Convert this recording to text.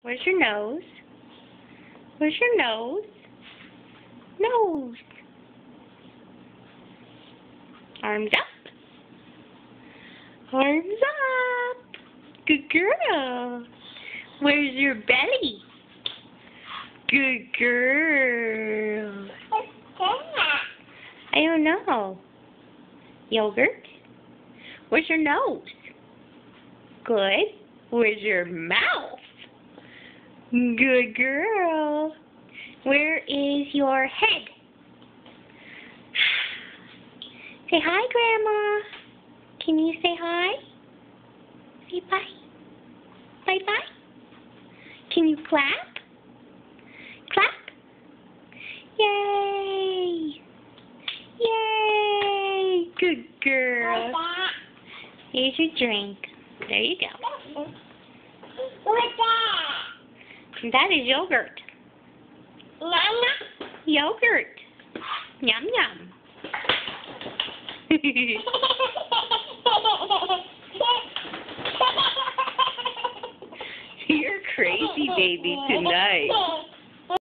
Where's your nose? Where's your nose? Nose. Arms up. Arms up. Good girl. Where's your belly? Good girl. I don't know. Yogurt? Where's your nose? Good. Where's your mouth? Good girl. Where is your head? Say hi, Grandma. Can you say hi? Say bye. Bye-bye. Can you clap? Clap. Yay. Yay. Good girl. Here's your drink. There you go. What's that? That is yogurt. Mama? Yogurt. Yum yum. You're crazy baby tonight.